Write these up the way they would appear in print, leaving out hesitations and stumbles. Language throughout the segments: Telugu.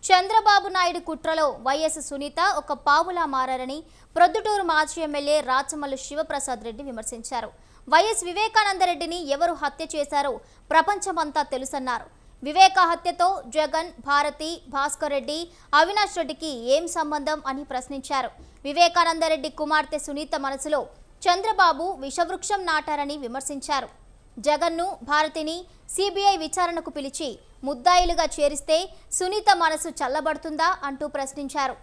చంద్రబాబు నాయుడు కుట్రలో వైఎస్ సునీత ఒక పావులా మారారని ప్రొద్దుటూరు మాజీ ఎమ్మెల్యే రాచమల్లు శివప్రసాద్ రెడ్డి విమర్శించారు. వైఎస్ వివేకానందరెడ్డిని ఎవరు హత్య చేశారో ప్రపంచమంతా తెలుసన్నారు. వివేక హత్యతో జగన్, భారతి, భాస్కర్ రెడ్డి, అవినాష్ రెడ్డికి ఏం సంబంధం అని ప్రశ్నించారు. వివేకానందరెడ్డి కుమార్తె సునీత మనసులో చంద్రబాబు విషవృక్షం నాటారని విమర్శించారు. జగన్ను, భారతిని సిబిఐ విచారణకు పిలిచి ముద్దాయిలుగా చేరిస్తే సునీత మనసు చల్లబడుతుందా అంటూ ప్రశ్నించారు.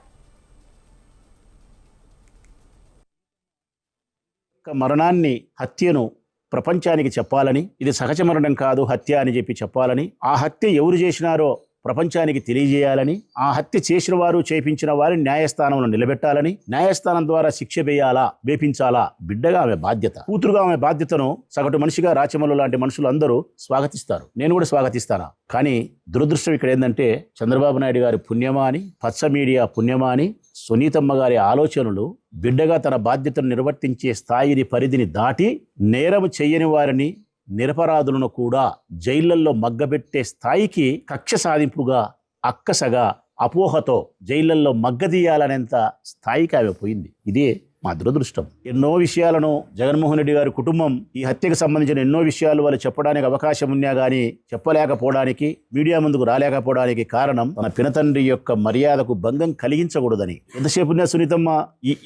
మరణాన్ని, హత్యను ప్రపంచానికి చెప్పాలని, ఇది సహజ మరణం కాదు హత్య అని చెప్పి చెప్పాలని, ఆ హత్య ఎవరు చేసినారో ప్రపంచానికి తెలియజేయాలని, ఆ హత్య చేసిన వారు చేపించిన వారిని న్యాయస్థానంలో నిలబెట్టాలని, న్యాయస్థానం ద్వారా శిక్ష వేపించాలా బిడ్డగా ఆమె బాధ్యత, కూతురుగా ఆమె బాధ్యతను సగటు మనిషిగా రాచమల్లు లాంటి మనుషులు అందరూ స్వాగతిస్తారు. నేను కూడా స్వాగతిస్తాను. కానీ దురదృష్టం ఇక్కడ ఏంటంటే చంద్రబాబు నాయుడు గారి పుణ్యమా అని, పచ్చ మీడియా పుణ్యమా అని సునీతమ్మ గారి ఆలోచనలు బిడ్డగా తన బాధ్యతను నిర్వర్తించే స్థాయిని పరిధిని దాటి నేరం చెయ్యని వారిని, నిరపరాధులను కూడా జైళ్లల్లో మగ్గబెట్టే స్థాయికి కక్ష సాధింపుగా, అక్కసగా, అపోహతో జైళ్లల్లో మగ్గదీయాలనేంత స్థాయికి ఆమె పోయింది. ఇదే మా దురదృష్టం. ఎన్నో విషయాలను జగన్మోహన్ రెడ్డి గారి కుటుంబం ఈ హత్యకు సంబంధించిన ఎన్నో విషయాలు వాళ్ళు చెప్పడానికి అవకాశం ఉన్నా కానీ చెప్పలేకపోవడానికి, మీడియా ముందుకు రాలేకపోవడానికి కారణం తన పినతండ్రి యొక్క మర్యాదకు భంగం కలిగించకూడదని. ఎంతసేపు సునీతమ్మ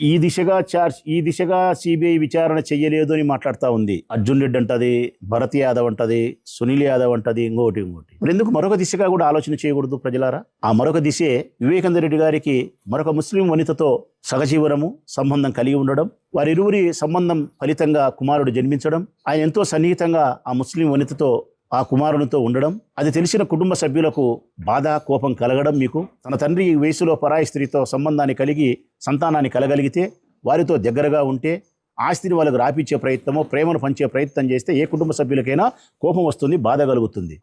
ఈ దిశగా సిబిఐ విచారణ చెయ్యలేదు అని మాట్లాడుతూ ఉంది. అర్జున్ రెడ్డి అంటది, భరత్ యాదవ్ అంటది, సునీల్ యాదవ్ అంటది, ఇంకోటి. మరి ఎందుకు మరొక దిశగా కూడా ఆలోచన చేయకూడదు ప్రజలారా? ఆ మరొక దిశే వివేకానంద రెడ్డి గారికి మరొక ముస్లిం వనితతో సహజీవనము, సంబంధం కలిగి ఉండడం, వారిరువురి సంబంధం ఫలితంగా కుమారుడు జన్మించడం, ఆయన ఎంతో సన్నిహితంగా ఆ ముస్లిం వనితతో, ఆ కుమారునితో ఉండడం, అది తెలిసిన కుటుంబ సభ్యులకు బాధ, కోపం కలగడం, మీకు తన తండ్రి ఈ వయసులో పరాయి స్త్రీతో సంబంధాన్ని కలిగి సంతానాన్ని కలగలిగితే వారితో దగ్గరగా ఉంటే ఆస్తిని వాళ్ళకు రాపిచ్చే ప్రయత్నమో, ప్రేమను పంచే ప్రయత్నం చేస్తే ఏ కుటుంబ సభ్యులకైనా కోపం వస్తుంది, బాధ కలుగుతుంది.